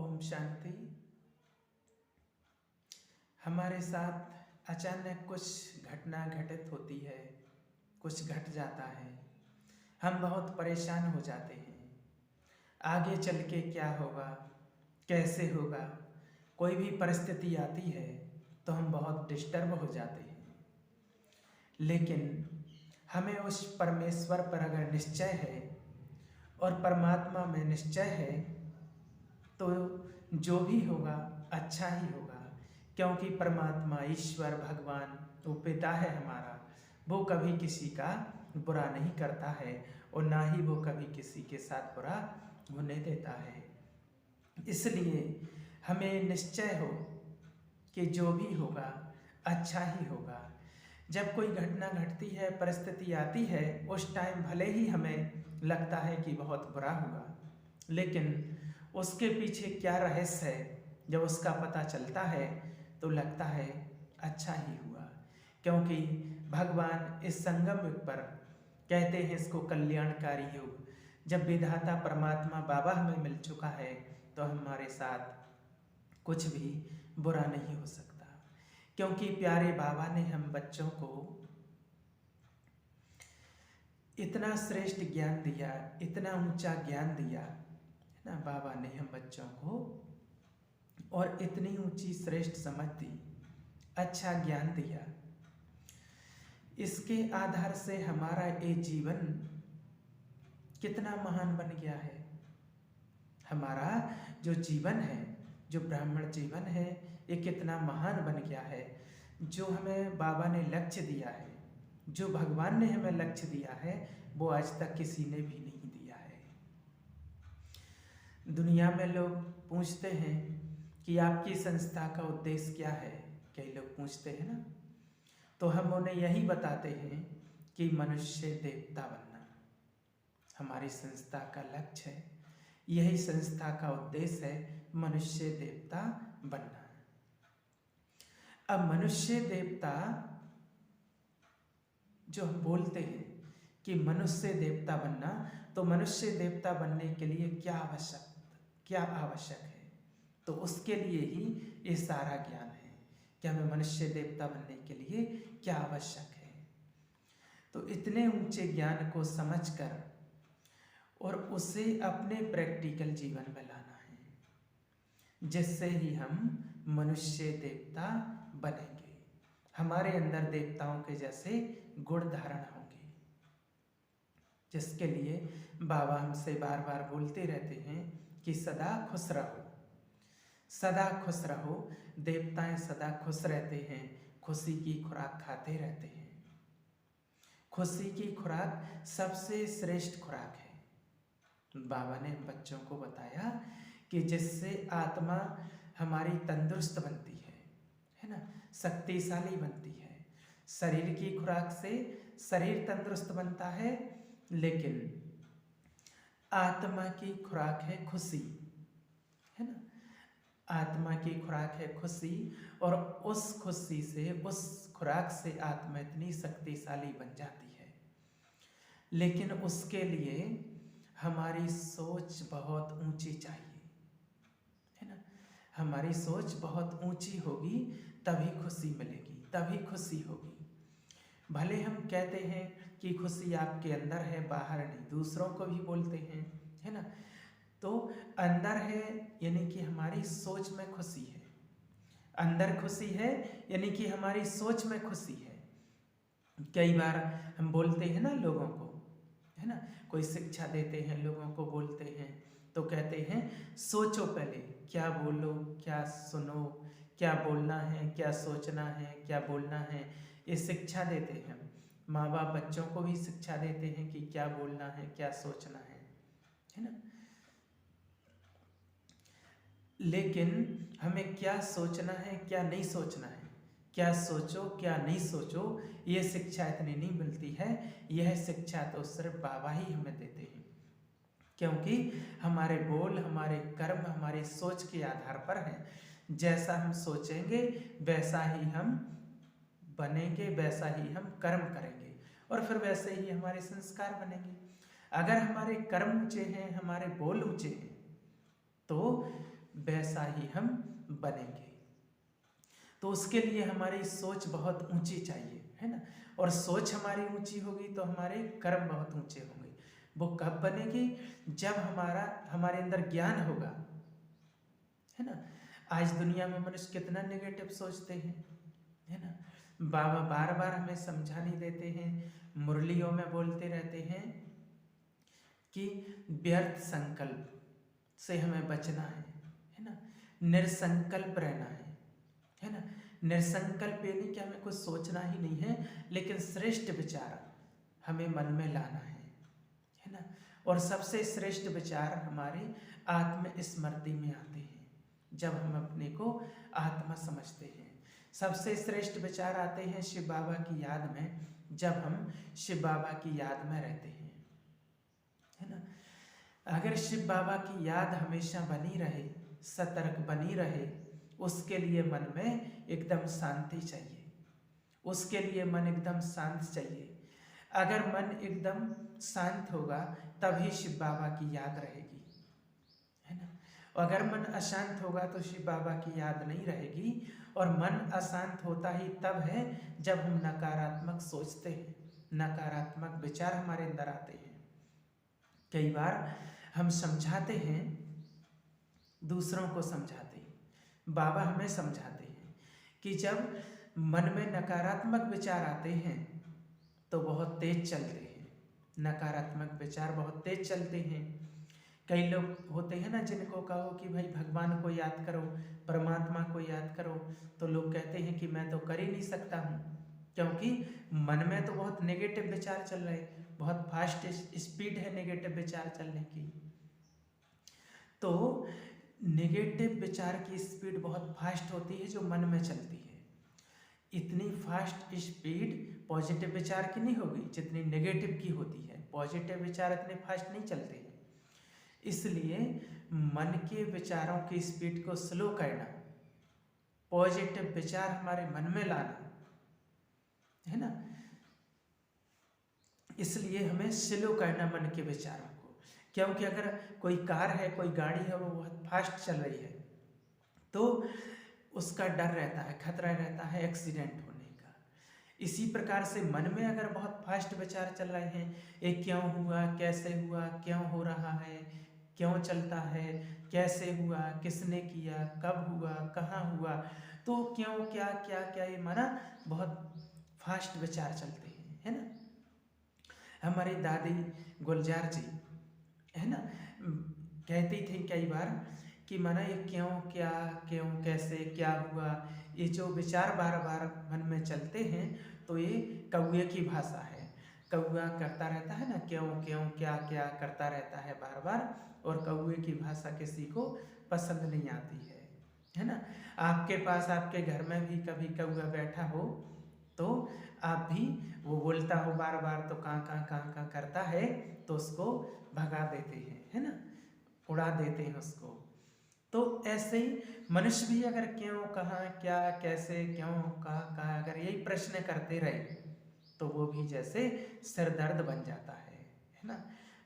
ओम शांति। हमारे साथ अचानक कुछ घटना घटित होती है, कुछ घट जाता है, हम बहुत परेशान हो जाते हैं। आगे चल के क्या होगा, कैसे होगा, कोई भी परिस्थिति आती है तो हम बहुत डिस्टर्ब हो जाते हैं। लेकिन हमें उस परमेश्वर पर अगर निश्चय है और परमात्मा में निश्चय है तो जो भी होगा अच्छा ही होगा, क्योंकि परमात्मा ईश्वर भगवान वो पिता है हमारा, वो कभी किसी का बुरा नहीं करता है और ना ही वो कभी किसी के साथ बुरा होने देता है। इसलिए हमें निश्चय हो कि जो भी होगा अच्छा ही होगा। जब कोई घटना घटती है, परिस्थिति आती है, उस टाइम भले ही हमें लगता है कि बहुत बुरा होगा, लेकिन उसके पीछे क्या रहस्य है, जब उसका पता चलता है तो लगता है अच्छा ही हुआ। क्योंकि भगवान इस संगम युग पर कहते हैं इसको कल्याणकारी युग। जब विधाता परमात्मा बाबा हमें मिल चुका है तो हमारे साथ कुछ भी बुरा नहीं हो सकता, क्योंकि प्यारे बाबा ने हम बच्चों को इतना श्रेष्ठ ज्ञान दिया, इतना ऊंचा ज्ञान दिया है ना। बाबा ने हम बच्चों को और इतनी ऊंची श्रेष्ठ समझ दी, अच्छा ज्ञान दिया। इसके आधार से हमारा ये जीवन कितना महान बन गया है। हमारा जो जीवन है, जो ब्राह्मण जीवन है, ये कितना महान बन गया है। जो हमें बाबा ने लक्ष्य दिया है, जो भगवान ने हमें लक्ष्य दिया है, वो आज तक किसी ने भी नहीं दिया है। दुनिया में लोग पूछते हैं कि आपकी संस्था का उद्देश्य क्या है, कई लोग पूछते हैं ना, तो हम उन्हें यही बताते हैं कि मनुष्य देवता बनना हमारी संस्था का लक्ष्य है। यही संस्था का उद्देश्य है, मनुष्य देवता बनना। अब मनुष्य देवता जो हम बोलते हैं कि मनुष्य देवता बनना, तो मनुष्य देवता बनने के लिए क्या आवश्यक है, तो उसके लिए ही ये सारा ज्ञान है कि हमें मनुष्य देवता बनने के लिए क्या आवश्यक है। तो इतने ऊंचे ज्ञान को समझकर और उसे अपने प्रैक्टिकल जीवन में लाना है, जिससे ही हम मनुष्य देवता बनेंगे। हमारे अंदर देवताओं के जैसे गुण धारण होंगे, जिसके लिए बाबा हमसे बार बार बोलते रहते हैं कि सदा खुश रहो, सदा खुश रहो। देवताएं सदा खुश रहते हैं, खुशी की खुराक खाते रहते हैं। खुशी की खुराक सबसे श्रेष्ठ खुराक है। बाबा ने बच्चों को बताया कि जिससे आत्मा हमारी तंदुरुस्त बनती है ना, शक्तिशाली बनती है। शरीर की खुराक से शरीर तंदुरुस्त बनता है, लेकिन आत्मा की खुराक है खुशी, है ना। आत्मा की खुराक है खुशी, और उस खुशी से, उस खुराक से आत्मा इतनी शक्तिशाली बन जाती है। लेकिन उसके लिए हमारी सोच बहुत ऊंची चाहिए, है ना। हमारी सोच बहुत ऊंची होगी तभी खुशी मिलेगी, तभी खुशी होगी। भले हम कहते हैं कि खुशी आपके अंदर है, बाहर नहीं, दूसरों को भी बोलते हैं, है ना। तो अंदर है यानी कि हमारी सोच में खुशी है, अंदर खुशी है यानी कि हमारी सोच में खुशी है। कई बार हम बोलते हैं ना लोगों को, है ना, कोई शिक्षा देते हैं, लोगों को बोलते हैं तो कहते हैं सोचो पहले, क्या बोलो, क्या सुनो, क्या बोलना है, क्या सोचना है, क्या बोलना है, ये शिक्षा देते हैं। माँ बाप बच्चों को भी शिक्षा देते हैं कि क्या बोलना है, क्या सोचना है ना। लेकिन हमें क्या सोचना है, क्या नहीं सोचना है, क्या सोचो क्या नहीं सोचो, ये शिक्षा इतनी नहीं मिलती है। यह शिक्षा तो सिर्फ बाबा ही हमें देते हैं, क्योंकि हमारे बोल, हमारे कर्म, हमारी सोच के आधार पर हैं। जैसा हम सोचेंगे वैसा ही हम बनेंगे, वैसा ही हम कर्म करेंगे, और फिर वैसे ही हमारे संस्कार बनेंगे। अगर हमारे कर्म ऊंचे हैं, हमारे बोल ऊंचे हैं, तो वैसा ही हम बनेंगे। तो उसके लिए हमारी सोच बहुत ऊंची चाहिए, है ना। और सोच हमारी ऊंची होगी तो हमारे कर्म बहुत ऊंचे होंगे। वो कब बनेगी? जब हमारे अंदर ज्ञान होगा, है ना। आज दुनिया में मनुष्य कितना नेगेटिव सोचते हैं, है ना। बाबा बार बार हमें समझाने देते हैं, मुरलियों में बोलते रहते हैं कि व्यर्थ संकल्प से हमें बचना है ना। निरसंकल्प रहना है ना। निरसंकल्प ये नहीं कि हमें कुछ सोचना ही नहीं है, लेकिन श्रेष्ठ विचार हमें मन में लाना है ना। और सबसे श्रेष्ठ विचार हमारे आत्मस्मृति में आते हैं, जब हम अपने को आत्मा समझते हैं। सबसे श्रेष्ठ विचार आते हैं शिव बाबा की याद में, जब हम शिव बाबा की याद में रहते हैं, है ना। अगर शिव बाबा की याद हमेशा बनी रहे, सतर्क बनी रहे, उसके लिए मन में एकदम शांति चाहिए, उसके लिए मन एकदम शांत चाहिए। अगर मन एकदम शांत होगा तभी शिव बाबा की याद रहेगी, है ना। अगर मन अशांत होगा तो शिव बाबा की याद नहीं रहेगी। और मन अशांत होता ही तब है जब हम नकारात्मक सोचते हैं, नकारात्मक विचार हमारे अंदर आते हैं। कई बार हम समझाते हैं, दूसरों को समझाते हैं, बाबा हमें समझाते हैं कि जब मन में नकारात्मक विचार आते हैं तो बहुत तेज चलते हैं, नकारात्मक विचार बहुत तेज चलते हैं। कई लोग होते हैं ना, जिनको कहो कि भाई भगवान को याद करो, परमात्मा को याद करो, तो लोग कहते हैं कि मैं तो कर ही नहीं सकता हूँ, क्योंकि मन में तो बहुत नेगेटिव विचार चल रहे, बहुत फास्ट स्पीड है नेगेटिव विचार चलने की। तो नेगेटिव विचार की स्पीड बहुत फास्ट होती है जो मन में चलती है। इतनी फास्ट स्पीड पॉजिटिव विचार की नहीं होगी जितनी नेगेटिव की होती है। पॉजिटिव विचार इतने फास्ट नहीं चलते हैं, इसलिए मन के विचारों की स्पीड को स्लो करना, पॉजिटिव विचार हमारे मन में लाना, है ना। इसलिए हमें स्लो करना मन के विचारों को, क्योंकि अगर कोई कार है, कोई गाड़ी है, वो बहुत फास्ट चल रही है तो उसका डर रहता है, खतरा रहता है एक्सीडेंट होने का। इसी प्रकार से मन में अगर बहुत फास्ट विचार चल रहे हैं, ये क्यों हुआ, कैसे हुआ, क्यों हो रहा है, क्यों चलता है, कैसे हुआ, किसने किया, कब हुआ, कहाँ हुआ, तो क्यों, क्या क्या क्या, ये माना बहुत फास्ट विचार चलते हैं, है ना। हमारी दादी गुलजार जी, है ना, कहती थी कई बार कि माना ये क्यों, क्या, क्यों, कैसे, क्या हुआ, ये जो विचार बार बार मन में चलते हैं तो ये कौए की भाषा है। कौआ करता रहता है ना, क्यों क्यों, क्या क्या करता रहता है बार बार, और कौए की भाषा किसी को पसंद नहीं आती है ना। आपके पास, आपके घर में भी कभी कौआ बैठा हो तो आप भी, वो बोलता हो बार बार तो कां कां कां कां करता है तो उसको भगा देते हैं, है ना, उड़ा देते हैं उसको। तो ऐसे ही मनुष्य भी अगर क्यों, कहाँ, क्या, कैसे, क्यों, कहाँ, अगर यही प्रश्न करते रहे तो वो भी जैसे सिर दर्द बन जाता है ना।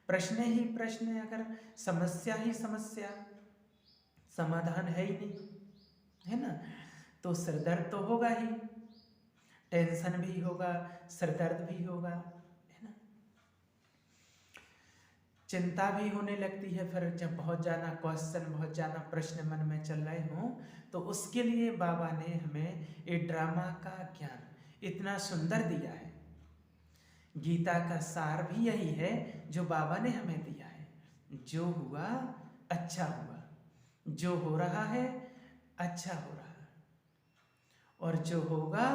प्रश्न ही प्रश्न, अगर समस्या ही समस्या, समाधान है ही नहीं, है ना, तो सिर दर्द तो होगा ही, टेंशन भी होगा, सिर दर्द भी होगा, है ना, चिंता भी होने लगती है। फिर जब बहुत ज़्यादा क्वेश्चन, बहुत ज़्यादा प्रश्न मन में चल रहे हों, तो उसके लिए बाबा ने हमें ये ड्रामा का ज्ञान इतना सुंदर दिया है। गीता का सार भी यही है जो बाबा ने हमें दिया है, जो हुआ अच्छा हुआ, जो हो रहा है अच्छा हो रहा है, और जो होगा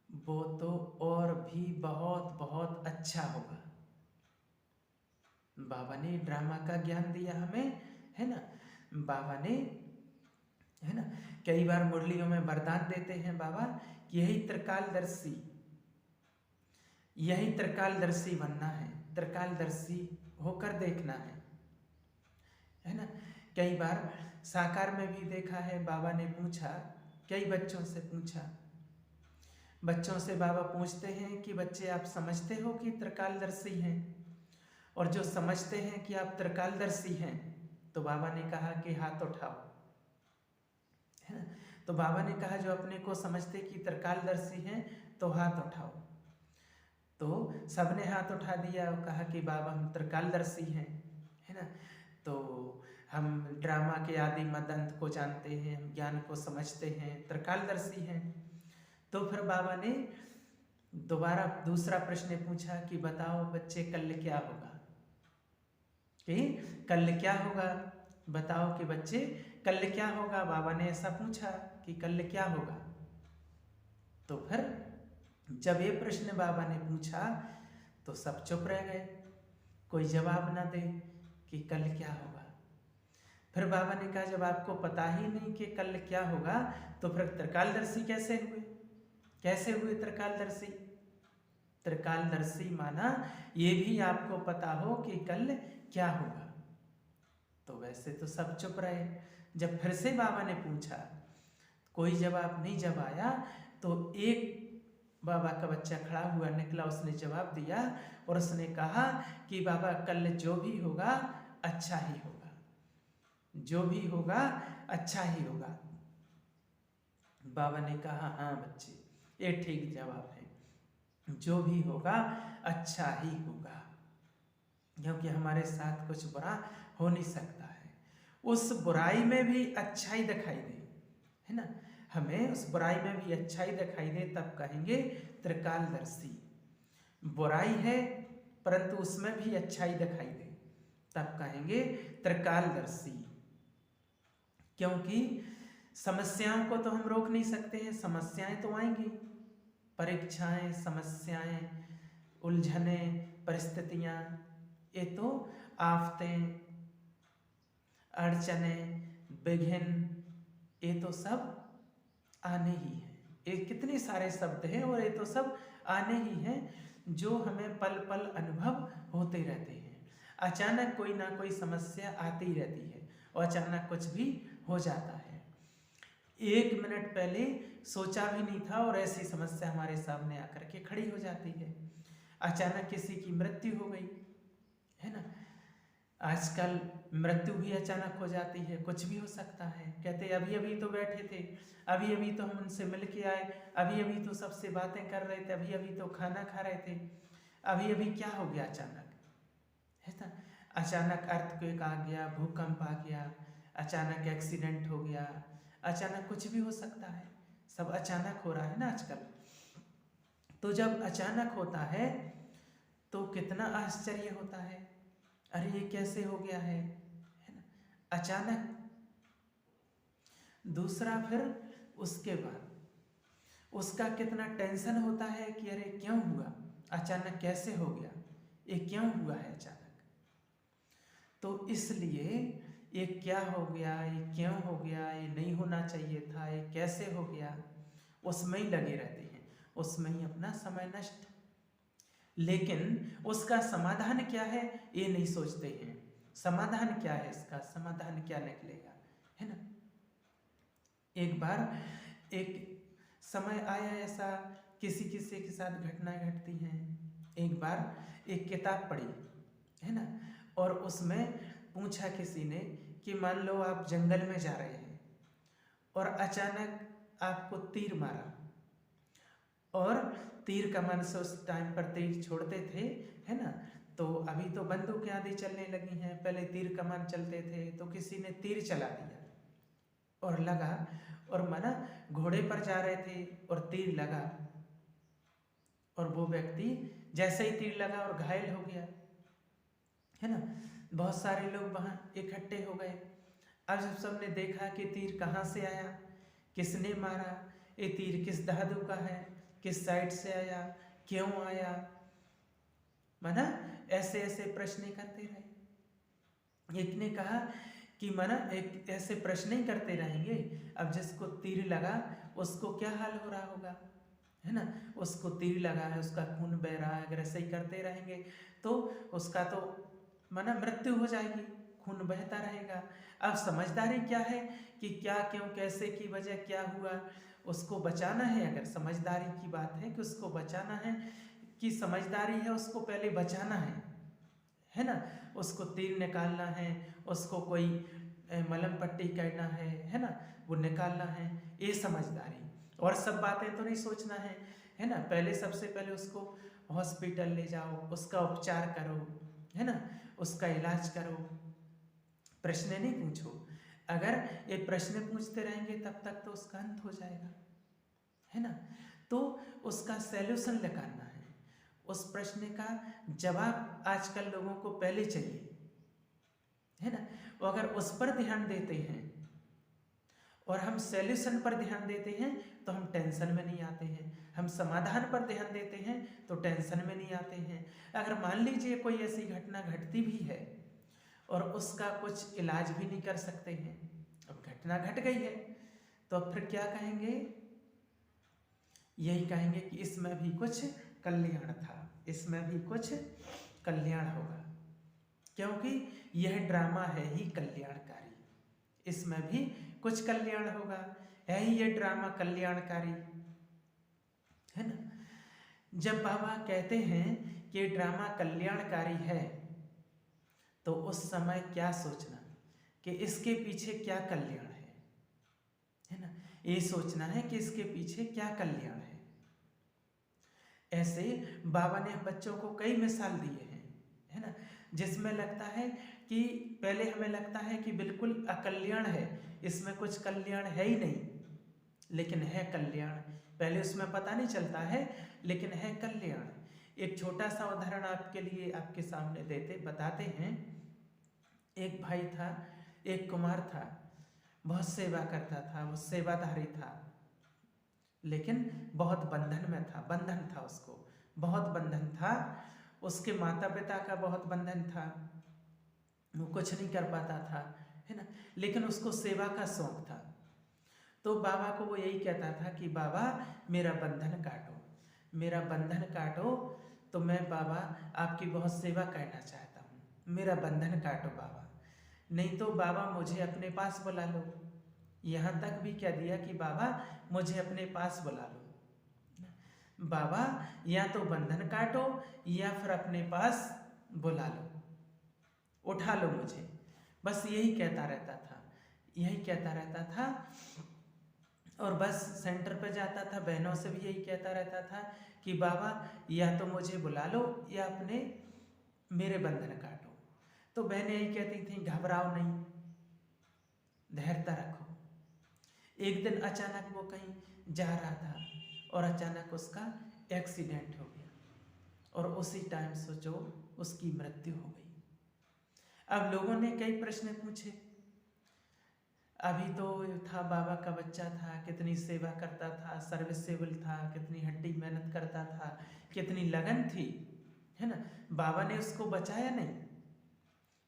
वो तो और भी बहुत बहुत अच्छा होगा। बाबा ने ड्रामा का ज्ञान दिया हमें, है ना। बाबा ने, है ना, कई बार मुरलियों में वरदान देते हैं बाबा कि यही त्रिकालदर्शी, यही त्रिकालदर्शी बनना है, त्रिकालदर्शी होकर देखना है ना। कई बार साकार में भी देखा है, बाबा ने पूछा, कई बच्चों से पूछा, बच्चों से बाबा पूछते हैं कि बच्चे आप समझते हो कि त्रिकालदर्शी हैं, और जो समझते हैं कि आप त्रिकालदर्शी हैं तो बाबा ने कहा कि हाथ उठाओ, है ना। तो बाबा ने कहा जो अपने को समझते कि त्रिकालदर्शी हैं तो हाथ उठाओ। तो सबने हाथ उठा दिया और कहा कि बाबा हम त्रिकालदर्शी हैं, है ना। तो हम ड्रामा के आदि मद अंत को जानते हैं, हम ज्ञान को समझते हैं, त्रिकालदर्शी हैं। तो फिर बाबा ने दोबारा दूसरा प्रश्न पूछा कि बताओ बच्चे कल क्या होगा, कि कल क्या होगा, बताओ कि बच्चे कल क्या होगा। बाबा ने ऐसा पूछा कि कल क्या होगा। तो फिर जब ये प्रश्न बाबा ने पूछा तो सब चुप रह गए, कोई जवाब ना दे कि कल क्या होगा। फिर बाबा ने कहा जब आपको पता ही नहीं कि कल क्या होगा तो फिर त्रिकालदर्शी कैसे हुए, कैसे हुए त्रिकालदर्शी। त्रिकालदर्शी माना ये भी आपको पता हो कि कल क्या होगा। तो वैसे तो सब चुप रहे। जब फिर से बाबा ने पूछा, कोई जवाब नहीं जब आया, तो एक बाबा का बच्चा खड़ा हुआ निकला, उसने जवाब दिया और उसने कहा कि बाबा कल जो भी होगा अच्छा ही होगा, जो भी होगा अच्छा ही होगा। बाबा ने कहा हाँ बच्चे ये ठीक जवाब है, जो भी होगा अच्छा ही होगा, क्योंकि हमारे साथ कुछ बुरा हो नहीं सकता है। उस बुराई में भी अच्छाई दिखाई दे, है ना, हमें उस बुराई में भी अच्छाई दिखाई दे तब कहेंगे त्रिकालदर्शी। बुराई है परंतु उसमें भी अच्छाई दिखाई दे तब कहेंगे त्रिकालदर्शी। क्योंकि समस्याओं को तो हम रोक नहीं सकते हैं, समस्याएं तो आएंगी, परीक्षाएं, समस्याएं, उलझने, परिस्थितियां, ये तो आफतें, अड़चने, विघ्न, ये तो सब आने ही हैं। ये कितने सारे शब्द हैं और ये तो सब आने ही हैं जो हमें पल पल अनुभव होते रहते हैं। अचानक कोई ना कोई समस्या आती ही रहती है और अचानक कुछ भी हो जाता है। 1 मिनट पहले सोचा भी नहीं था और ऐसी समस्या हमारे सामने आकर के खड़ी हो जाती है। अचानक किसी की मृत्यु हो गई, है ना, आजकल मृत्यु भी अचानक हो जाती है, कुछ भी हो सकता है। कहते अभी अभी तो बैठे थे, अभी अभी तो हम उनसे मिल के आए, अभी अभी तो सबसे बातें कर रहे थे, अभी अभी तो खाना खा रहे थे, अभी अभी क्या हो गया अचानक, है ना। अचानक अर्थक्वेक आ गया, भूकंप आ गया, अचानक एक्सीडेंट हो गया, अचानक कुछ भी हो सकता है, सब अचानक हो रहा है ना आजकल। तो जब अचानक होता है तो कितना आश्चर्य होता है, अरे ये कैसे हो गया है ना, अचानक। दूसरा फिर उसके बाद उसका कितना टेंशन होता है कि अरे क्यों हुआ, अचानक कैसे हो गया, ये क्यों हुआ है अचानक। तो इसलिए ये क्या हो गया, ये क्यों हो गया, ये नहीं होना चाहिए था, ये कैसे हो गया, उसमें ही लगे रहते हैं, उसमें ही अपना समय नष्ट। लेकिन उसका समाधान क्या है ये नहीं सोचते हैं। समाधान क्या है इसका, समाधान क्या निकलेगा, है ना। एक बार एक समय आया ऐसा, किसी किसी के साथ घटनाएं घटती हैं। एक बार एक किताब पढ़ी, है ना, और उसमें पूछा किसी ने कि मान लो आप जंगल में जा रहे हैं और अचानक आपको तीर मारा, और तीर कमान से उस टाइम पर तीर छोड़ते थे, है ना, तो अभी तो बंदूकें आदि चलने लगी हैं, पहले तीर कमान चलते थे, तो किसी ने तीर चला दिया और लगा, और माना घोड़े पर जा रहे थे और तीर लगा, और वो व्यक्ति जैसे ही तीर लगा और घायल हो गया, है ना। बहुत सारे लोग वहां इकट्ठे हो गए। अब जब सबने देखा कि तीर कहाँ से आया, किसने मारा, ये तीर किस धातु का है, किस साइड से आया, क्यों आया, माना ऐसे ऐसे प्रश्न करते रहे। एक ने कहा कि माना एक ऐसे प्रश्न ही करते रहेंगे, अब जिसको तीर लगा उसको क्या हाल हो रहा होगा, है ना, उसको तीर लगा है, उसका खून बह रहा है, अगर ऐसे ही करते रहेंगे तो उसका तो माना मृत्यु हो जाएगी, खून बहता रहेगा। अब समझदारी क्या है कि क्या, क्यों, कैसे की वजह क्या हुआ, उसको बचाना है। अगर समझदारी की बात है कि उसको बचाना है, कि समझदारी है उसको पहले बचाना है है ना, उसको तीर निकालना है, उसको कोई मलम पट्टी करना है ना, वो निकालना है, ये समझदारी। और सब बातें तो नहीं सोचना है ना। पहले सबसे पहले उसको हॉस्पिटल ले जाओ, उसका उपचार करो, है ना, उसका इलाज करो, प्रश्न नहीं पूछो। अगर ये प्रश्न पूछते रहेंगे तब तक तो उसका अंत हो जाएगा, है ना। तो उसका सैल्यूशन निकालना है, उस प्रश्न का जवाब आजकल लोगों को पहले चाहिए, है ना। वो अगर उस पर ध्यान देते हैं और हम सैल्यूशन पर ध्यान देते हैं तो हम टेंशन में नहीं आते हैं, हम समाधान पर ध्यान देते हैं तो टेंशन में नहीं आते हैं। अगर मान लीजिए कोई ऐसी घटना घटती भी है और उसका कुछ इलाज भी नहीं कर सकते हैं, अब घटना घट गई है, तो अब फिर क्या कहेंगे? यही कहेंगे कि इसमें भी कुछ कल्याण था, इसमें भी कुछ कल्याण होगा, क्योंकि यह ड्रामा है ही कल्याणकारी, इसमें भी कुछ कल्याण होगा, है ही ये ड्रामा कल्याणकारी, है ना। जब बाबा कहते हैं कि ड्रामा कल्याणकारी है तो उस समय क्या सोचना कि इसके पीछे क्या कल्याण है ना, ये सोचना है कि इसके पीछे क्या कल्याण है। ऐसे बाबा ने बच्चों को कई मिसाल दिए हैं, है ना, जिसमें लगता है कि पहले हमें लगता है कि बिल्कुल अकल्याण है, इसमें कुछ कल्याण है ही नहीं, लेकिन है कल्याण। पहले उसमें पता नहीं चलता है, लेकिन है कल्याण। एक छोटा सा उदाहरण आपके लिए आपके सामने बताते हैं। एक भाई था, एक कुमार था, बहुत सेवा करता था, वो सेवाधारी था, लेकिन बहुत बंधन था उसको, बहुत बंधन था, उसके माता पिता का बहुत बंधन था, वो कुछ नहीं कर पाता था, है ना, लेकिन उसको सेवा का शौक था। तो बाबा को वो यही कहता था कि बाबा मेरा बंधन काटो, मेरा बंधन काटो, तो मैं बाबा आपकी बहुत सेवा करना चाहता हूँ, मेरा बंधन काटो बाबा, नहीं तो बाबा मुझे अपने पास बुला लो। यहाँ तक भी कह दिया कि बाबा मुझे अपने पास बुला लो। बाबा या तो बंधन काटो या फिर अपने पास बुला लो, उठा लो मुझे, बस यही कहता रहता था, यही कहता रहता था। और बस सेंटर पे जाता था, बहनों से भी यही कहता रहता था कि बाबा या तो मुझे बुला लो या अपने मेरे बंधन काटो। तो बहनें यही कहती थी घबराओ नहीं, धैर्यता रखो। एक दिन अचानक वो कहीं जा रहा था और अचानक उसका एक्सीडेंट हो गया और उसी टाइम सोचो उसकी मृत्यु हो गई। अब लोगों ने कई प्रश्न पूछे, अभी तो था बाबा का बच्चा था, कितनी सेवा करता था, सर्विसेबल था, कितनी हड्डी मेहनत करता था, कितनी लगन थी, है ना, बाबा ने उसको बचाया नहीं,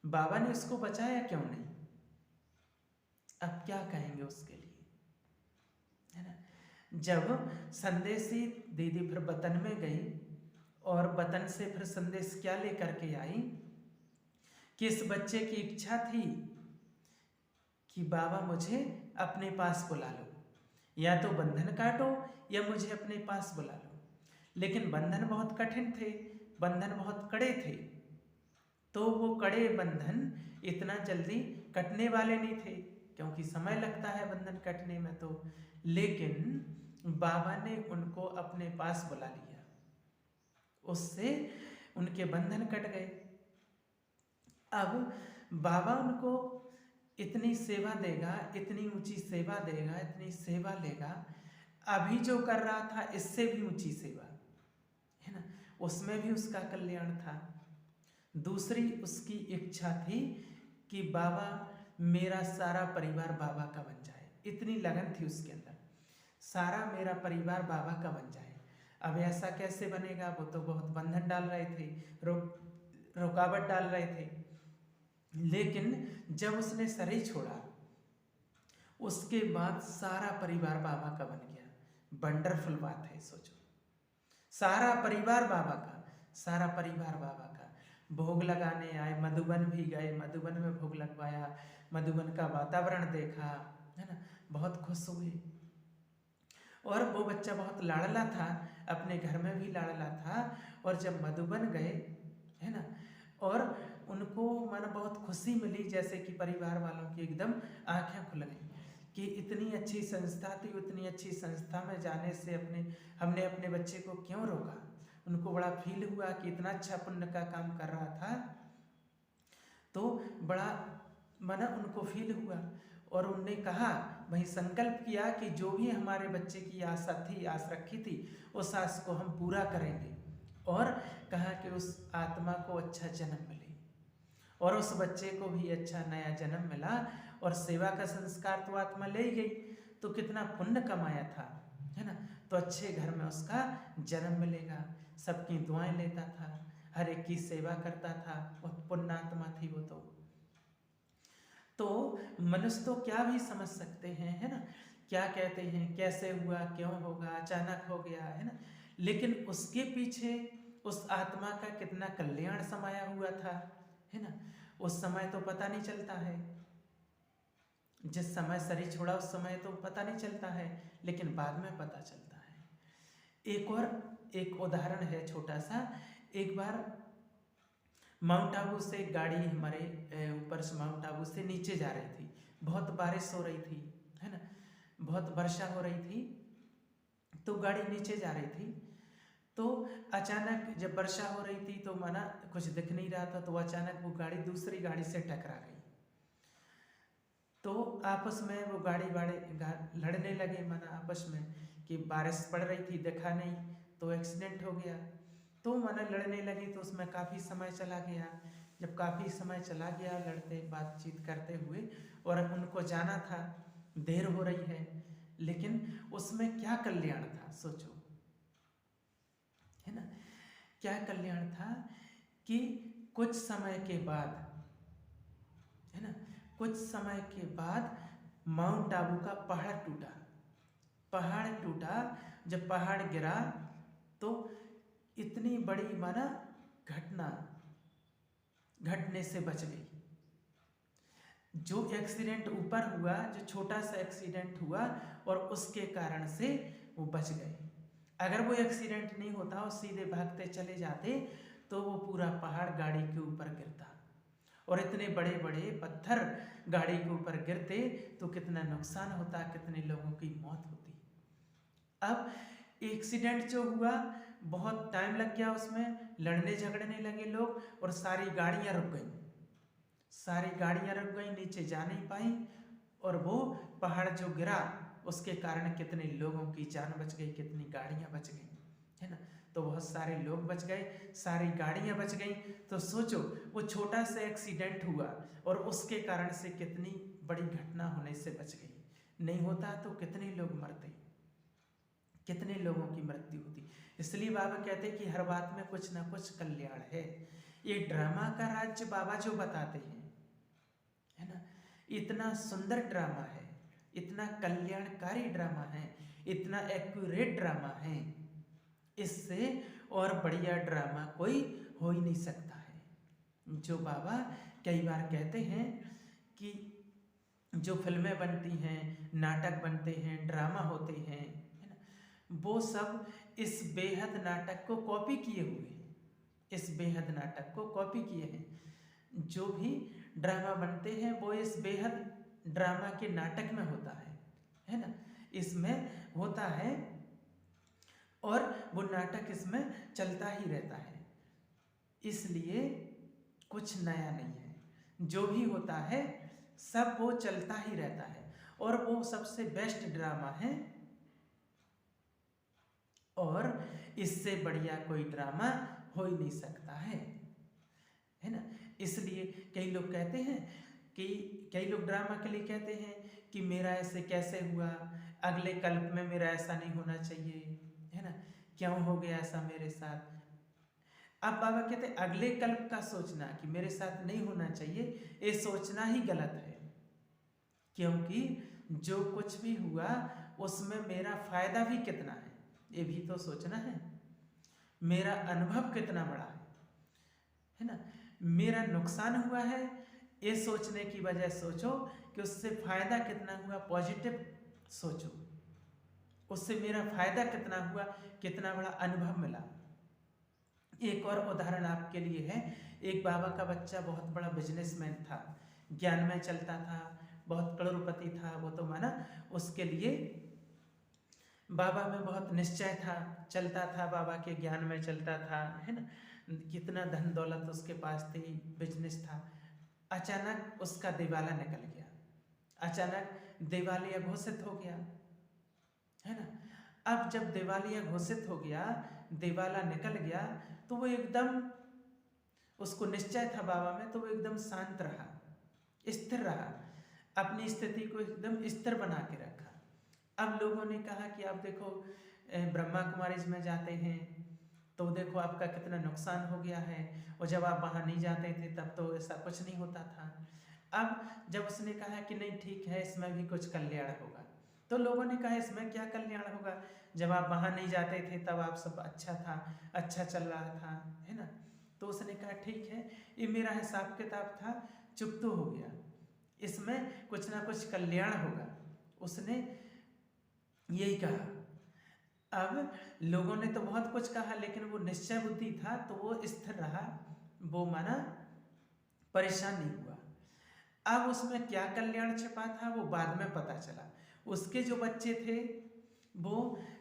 बाबा ने उसको बचाया क्यों नहीं? अब क्या कहेंगे उसके लिए, है ना। जब संदेशी दीदी फिर वतन में गई और वतन से फिर संदेश क्या लेकर के आई कि इस बच्चे की इच्छा थी कि बाबा मुझे अपने पास बुला लो, या तो बंधन काटो या मुझे अपने पास बुला लो। लेकिन बंधन बहुत कठिन थे, बंधन बहुत कड़े थे, तो वो कड़े बंधन इतना जल्दी कटने वाले नहीं थे, क्योंकि समय लगता है बंधन कटने में तो। लेकिन बाबा ने उनको अपने पास बुला लिया, उससे उनके बंधन कट गए। अब बाबा उनको इतनी सेवा देगा, इतनी ऊंची सेवा देगा, इतनी सेवा लेगा, अभी जो कर रहा था इससे भी ऊंची सेवा, है ना, उसमें भी उसका कल्याण था। दूसरी उसकी इच्छा थी कि बाबा मेरा सारा परिवार बाबा का बन जाए, इतनी लगन थी उसके अंदर, सारा मेरा परिवार बाबा का बन जाए। अब ऐसा कैसे बनेगा, वो तो बहुत बंधन डाल रहे थे, रुकावट डाल रहे थे। लेकिन जब उसने शरीर छोड़ा उसके बाद सारा परिवार बाबा का बन गया। वंडरफुल बात है, सोचो, सारा परिवार बाबा का, सारा परिवार बाबा का। भोग लगाने आए, मधुबन भी गए, मधुबन में भोग लगवाया, मधुबन का वातावरण देखा, है ना, बहुत खुश हुए। और वो बच्चा बहुत लाडला था, अपने घर में भी लाडला था, और जब मधुबन गए, है ना, और उनको मानो बहुत खुशी मिली, जैसे कि परिवार वालों की एकदम आंखें खुल गई कि इतनी अच्छी संस्था थी, उतनी अच्छी संस्था में जाने से हमने अपने बच्चे को क्यों रोका। उनको बड़ा फील हुआ कि इतना अच्छा पुण्य का काम कर रहा था, तो बड़ा माना उनको फील हुआ। और उनने कहा, वही संकल्प किया कि जो भी हमारे बच्चे की आशा थी, आस रखी थी, उस आस को हम पूरा करेंगे। और कहा कि उस आत्मा को अच्छा जन्म मिले, और उस बच्चे को भी अच्छा नया जन्म मिला, और सेवा का संस्कार तो आत्मा ले गई, तो कितना पुण्य कमाया था, है ना। तो अच्छे घर में उसका जन्म मिलेगा, सबकी दुआएं लेता था, हर एक की सेवा करता था, बहुत पुण्यात्मा थी वो। तो मनुष्य तो क्या भी समझ सकते हैं, है ना, क्या कहते हैं, कैसे हुआ, क्यों होगा, अचानक हो गया, है ना। लेकिन उसके पीछे उस आत्मा का कितना कल्याण समाया हुआ था, है ना। उस समय तो पता नहीं चलता है, जिस समय शरीर छोड़ा उस समय तो पता नहीं चलता है, लेकिन बाद में पता चलता है। एक उदाहरण है छोटा सा। एक बार माउंट आबू से एक गाड़ी हमारे ऊपर से माउंट आबू से नीचे जा रही थी, बहुत बारिश हो रही थी, है ना, बहुत वर्षा हो रही थी, तो गाड़ी नीचे जा रही थी। तो अचानक जब वर्षा हो रही थी तो माना कुछ दिख नहीं रहा था, तो अचानक वो गाड़ी दूसरी गाड़ी से टकरा गई। तो आपस में वो गाड़ी वाले लड़ने लगे, माना आपस में, कि बारिश पड़ रही थी, देखा नहीं, तो एक्सीडेंट हो गया। तो माना लड़ने लगे, तो उसमें काफ़ी समय चला गया। जब काफ़ी समय चला गया लड़ते बातचीत करते हुए, और उनको जाना था, देर हो रही है, लेकिन उसमें क्या कल्याण था सोचो, है ना। क्या कल्याण था कि कुछ समय के बाद, है ना, कुछ समय के बाद माउंट आबू का पहाड़ टूटा। पहाड़ टूटा, जब पहाड़ गिरा तो इतनी बड़ी माना घटना घटने से बच गई। जो एक्सीडेंट ऊपर हुआ, जो छोटा सा एक्सीडेंट हुआ, और उसके कारण से वो बच गए। अगर वो एक्सीडेंट नहीं होता और सीधे भागते चले जाते, तो वो पूरा पहाड़ गाड़ी के ऊपर गिरता, और इतने बड़े बड़े पत्थर गाड़ी के ऊपर गिरते तो कितना नुकसान होता, कितने लोगों की मौत होती। अब एक्सीडेंट जो हुआ, बहुत टाइम लग गया उसमें, लड़ने झगड़ने लगे लोग, और सारी गाड़ियां रुक गई, सारी गाड़ियां रुक गई, नीचे जा नहीं पाई, और वो पहाड़ जो गिरा उसके कारण कितने लोगों की जान बच गई, कितनी गाड़ियां बच गई, है ना। तो बहुत सारे लोग बच गए, सारी गाड़ियां बच गई। तो सोचो, वो छोटा सा एक्सीडेंट हुआ और उसके कारण से कितनी बड़ी घटना होने से बच गई। नहीं होता तो कितने लोग मरते, कितने लोगों की मृत्यु होती। इसलिए बाबा कहते हैं कि हर बात में कुछ ना कुछ कल्याण है। ये ड्रामा का राज्य बाबा जो बताते हैं, है ना, इतना सुंदर ड्रामा है, इतना कल्याणकारी ड्रामा है, इतना एक्यूरेट ड्रामा है, इससे और बढ़िया ड्रामा कोई हो ही नहीं सकता है। जो बाबा कई बार कहते हैं कि जो फिल्में बनती हैं, नाटक बनते हैं, ड्रामा होते हैं, है ना, वो सब इस बेहद नाटक को कॉपी किए हुए हैं, इस बेहद नाटक को कॉपी किए हैं। जो भी ड्रामा बनते हैं वो इस बेहद ड्रामा के नाटक में होता है ना, इसमें होता है, और वो नाटक इसमें चलता ही रहता है। इसलिए कुछ नया नहीं है, जो भी होता है सब वो चलता ही रहता है, और वो सबसे बेस्ट ड्रामा है, और इससे बढ़िया कोई ड्रामा हो ही नहीं सकता है ना। इसलिए कई लोग कहते हैं कि कई लोग ड्रामा के लिए कहते हैं कि मेरा ऐसे कैसे हुआ, अगले कल्प में मेरा ऐसा नहीं होना चाहिए, है ना, क्यों हो गया ऐसा मेरे साथ। अब बाबा कहते हैं अगले कल्प का सोचना कि मेरे साथ नहीं होना चाहिए, ये सोचना ही गलत है, क्योंकि जो कुछ भी हुआ उसमें मेरा फायदा भी कितना है ये भी तो सोचना है, मेरा अनुभव कितना बड़ा है ना, मेरा नुकसान हुआ है, ये सोचने की बजाय सोचो कि उससे फायदा कितना हुआ, पॉजिटिव सोचो, उससे मेरा फायदा कितना हुआ, कितना बड़ा अनुभव मिला, एक और उदाहरण आपके लिए है। एक बाबा का बच्चा बहुत बड़ा बिजनेसमैन था, ज्ञान में चलता था, बहुत करोड़पति था वो, तो माना उसके लिए बाबा में बहुत निश्चय था, चलता था, बाबा के ज्ञान में चलता था, है ना, कितना धन दौलत उसके पास थी, बिजनेस था। अचानक उसका दिवाला निकल गया, अचानक दिवालिया घोषित हो गया, है ना। अब जब दिवालिया घोषित हो गया, दिवाला निकल गया, तो वो एकदम, उसको निश्चय था बाबा में, तो वो एकदम शांत रहा, स्थिर रहा, अपनी स्थिति को एकदम स्थिर बना के रखा। अब लोगों ने कहा कि आप देखो ब्रह्मा कुमारीज में जाते हैं तो देखो आपका कितना नुकसान हो गया है, और जब आप वहाँ नहीं जाते थे तब तो ऐसा कुछ नहीं होता था। अब जब उसने कहा कि नहीं ठीक है, इसमें भी कुछ कल्याण होगा, तो लोगों ने कहा इसमें क्या कल्याण होगा, जब आप वहाँ नहीं जाते थे तब आप सब अच्छा था, अच्छा चल रहा था, है ना। तो उसने कहा ठीक है, ये मेरा हिसाब किताब था, चुप तो हो गया, इसमें कुछ ना कुछ कल्याण होगा, उसने यही कहा। अब लोगों ने तो बहुत कुछ कहा, लेकिन वो निश्चय बुद्धि था तो वो स्थिर रहा, वो माना परेशान नहीं हुआ। अब उसमें क्या कल्याण छिपा था वो बाद में पता चला। उसके जो बच्चे थे वो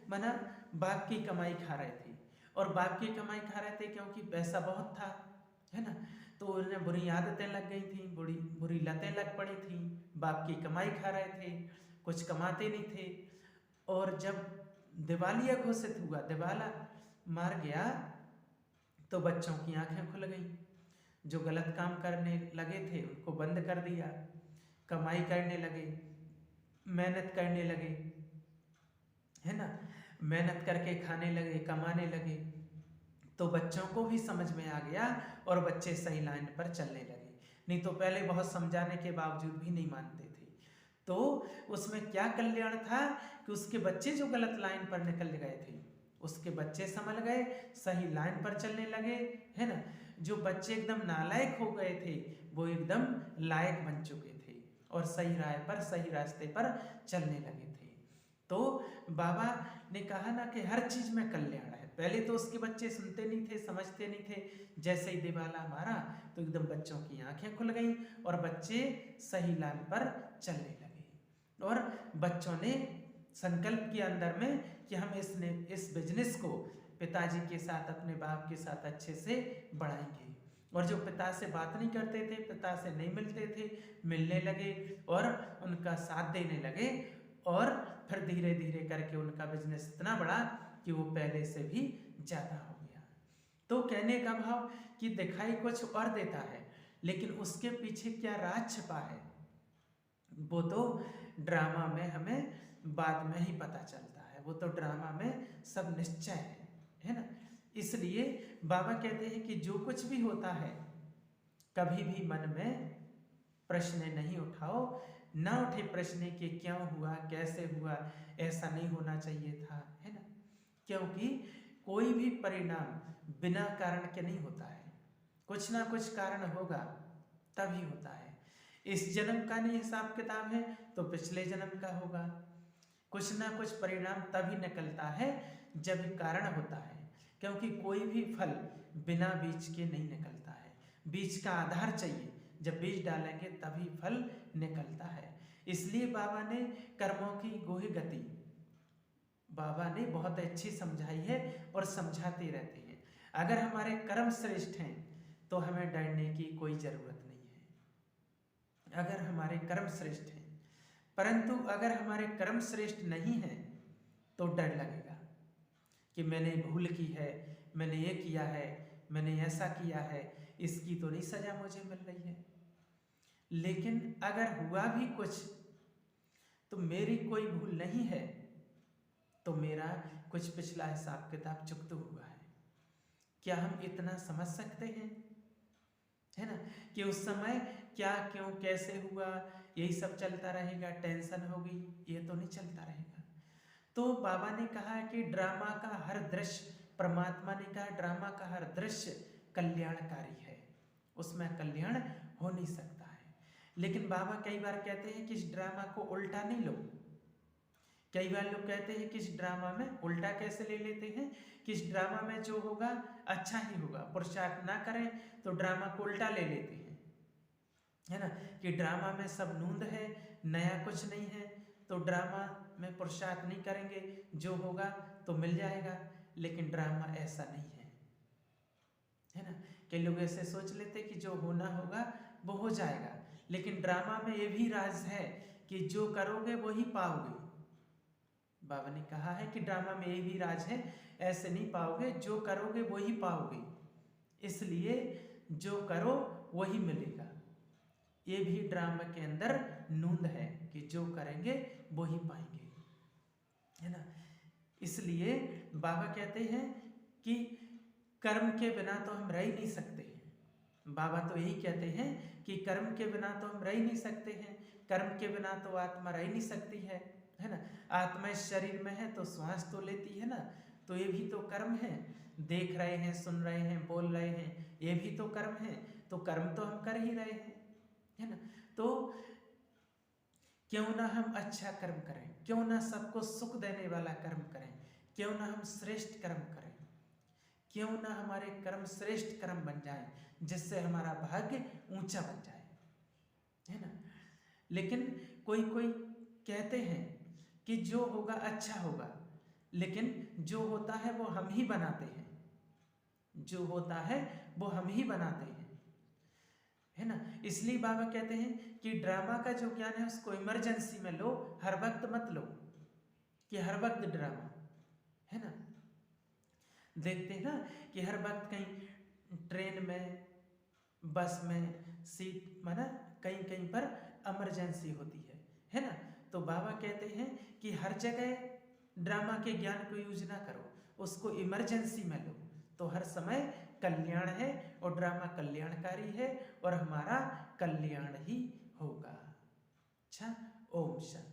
माना बाप की कमाई खा रहे थे, और बाप की कमाई खा रहे थे क्योंकि पैसा बहुत था, है ना, तो उन्हें बुरी आदतें लग गई थी, बुरी बुरी लतें लग पड़ी थी, बाप की कमाई खा रहे थे, कुछ कमाते नहीं थे। और जब दिवालिया घोषित हुआ, दिवाला मार गया, तो बच्चों की आंखें खुल गई, जो गलत काम करने लगे थे उनको बंद कर दिया, कमाई करने लगे, मेहनत करने लगे, है ना, मेहनत करके खाने लगे, कमाने लगे, तो बच्चों को भी समझ में आ गया और बच्चे सही लाइन पर चलने लगे। नहीं तो पहले बहुत समझाने के बावजूद भी नहीं मानते थे। तो उसमें क्या कल्याण था कि उसके बच्चे जो गलत लाइन पर निकल गए थे, उसके बच्चे संभल गए, सही लाइन पर चलने लगे, है ना। जो बच्चे एकदम नालायक हो गए थे वो एकदम लायक बन चुके थे और सही राह पर, सही रास्ते पर चलने लगे थे। तो बाबा ने कहा ना कि हर चीज में कल्याण है। पहले तो उसके बच्चे सुनते नहीं थे, समझते नहीं थे, जैसे ही दिवाला मारा तो एकदम बच्चों की आंखें खुल गई और बच्चे सही लाइन पर चलने लगे, और बच्चों ने संकल्प किया अंदर में कि हम इस बिजनेस को पिताजी के साथ, अपने बाप के साथ अच्छे से बढ़ाएंगे। और जो पिता से बात नहीं करते थे, पिता से नहीं मिलते थे, मिलने लगे और उनका साथ देने लगे, और फिर धीरे धीरे करके उनका बिजनेस इतना बढ़ा कि वो पहले से भी ज़्यादा हो गया। तो कहने का भाव कि दिखाई कुछ और देता है, लेकिन उसके पीछे क्या राज छिपा है वो तो ड्रामा में हमें बाद में ही पता चलता है, वो तो ड्रामा में सब निश्चय है ना। इसलिए बाबा कहते हैं कि जो कुछ भी होता है कभी भी मन में प्रश्न नहीं उठाओ, ना उठे प्रश्न कि क्यों हुआ, कैसे हुआ, ऐसा नहीं होना चाहिए था, है ना। क्योंकि कोई भी परिणाम बिना कारण के नहीं होता है, कुछ ना कुछ कारण होगा तभी होता है। इस जन्म का नहीं हिसाब किताब है तो पिछले जन्म का होगा। कुछ ना कुछ परिणाम तभी निकलता है जब कारण होता है, क्योंकि कोई भी फल बिना बीज के नहीं निकलता है, बीज का आधार चाहिए, जब बीज डालेंगे तभी फल निकलता है। इसलिए बाबा ने कर्मों की गोही गति बाबा ने बहुत अच्छी समझाई है और समझाते रहते हैं। अगर हमारे कर्म श्रेष्ठ हैं तो हमें डरने की कोई जरूरत नहीं है, अगर हमारे कर्म श्रेष्ठ हैं। परंतु अगर हमारे कर्म श्रेष्ठ नहीं हैं तो डर लगेगा कि मैंने भूल की है, मैंने ये किया है, मैंने ऐसा किया है, इसकी तो नहीं सजा मुझे मिल रही है। लेकिन अगर हुआ भी कुछ तो मेरी कोई भूल नहीं है, तो मेरा कुछ पिछला हिसाब किताब चुकत हुआ है। क्या हम इतना समझ सकते हैं, है ना, कि उस समय क्या, क्यों, कैसे हुआ, यही सब चलता रहेगा, टेंशन होगी, ये तो नहीं चलता रहेगा। तो बाबा ने कहा कि ड्रामा का हर दृश्य, परमात्मा ने कहा ड्रामा का हर दृश्य कल्याणकारी है, उसमें कल्याण हो नहीं सकता है। लेकिन बाबा कई बार कहते हैं कि इस ड्रामा को उल्टा नहीं लो, कई बार लोग कहते हैं कि इस ड्रामा में उल्टा कैसे ले लेते हैं कि इस ड्रामा में जो होगा अच्छा ही होगा, पुरुषार्थ ना करें तो ड्रामा को उल्टा ले लेते हैं, है ना, कि ड्रामा में सब नूंद है, नया कुछ नहीं है, तो ड्रामा में पुरुषार्थ नहीं करेंगे, जो होगा तो मिल जाएगा। लेकिन ड्रामा ऐसा नहीं है ना। कई लोग ऐसे सोच लेते कि जो होना होगा वो हो जाएगा, लेकिन ड्रामा में ये भी राज है कि जो करोगे वही पाओगे। बाबा ने कहा है कि ड्रामा में ये भी राज है, ऐसे नहीं पाओगे, जो करोगे वही पाओगे, इसलिए जो करो वही मिलेगा। ये भी ड्रामा के अंदर नूंद है कि जो करेंगे वही पाएंगे, है ना। इसलिए बाबा कहते हैं कि कर्म के बिना तो हम रह ही नहीं सकते हैं। बाबा तो यही कहते हैं कि कर्म के बिना तो हम रह ही नहीं सकते हैं, कर्म के बिना तो आत्मा रह ही नहीं सकती है ना। आत्मा इस शरीर में है तो श्वास तो लेती है ना, तो ये भी तो कर्म है। देख रहे हैं, सुन रहे हैं, बोल रहे हैं, ये भी तो कर्म है, तो कर्म तो हम कर ही रहे हैं, है ना। तो क्यों ना हम अच्छा कर्म करें, क्यों ना सबको सुख देने वाला कर्म करें, क्यों ना हम श्रेष्ठ कर्म करें, क्यों ना हमारे कर्म श्रेष्ठ कर्म बन जाए, जिससे हमारा भाग्य ऊंचा बन जाए, है ना। लेकिन कोई कोई कहते हैं कि जो होगा अच्छा होगा, लेकिन जो होता है वो हम ही बनाते हैं, जो होता है वो हम ही बनाते हैं, है ना। इसलिए बाबा कहते हैं कि ड्रामा का जो ज्ञान है उसको इमरजेंसी में लो, हर वक्त मत लो कि हर वक्त ड्रामा, है ना। देखते हैं ना कि हर वक्त कहीं ट्रेन में, बस में सीट माना कहीं कहीं पर इमरजेंसी होती है ना। तो बाबा कहते हैं कि हर जगह ड्रामा के ज्ञान को यूज ना करो, उसको इमरजेंसी में लो, तो हर समय कल्याण है और ड्रामा कल्याणकारी है और हमारा कल्याण ही होगा। अच्छा, ओम शांति।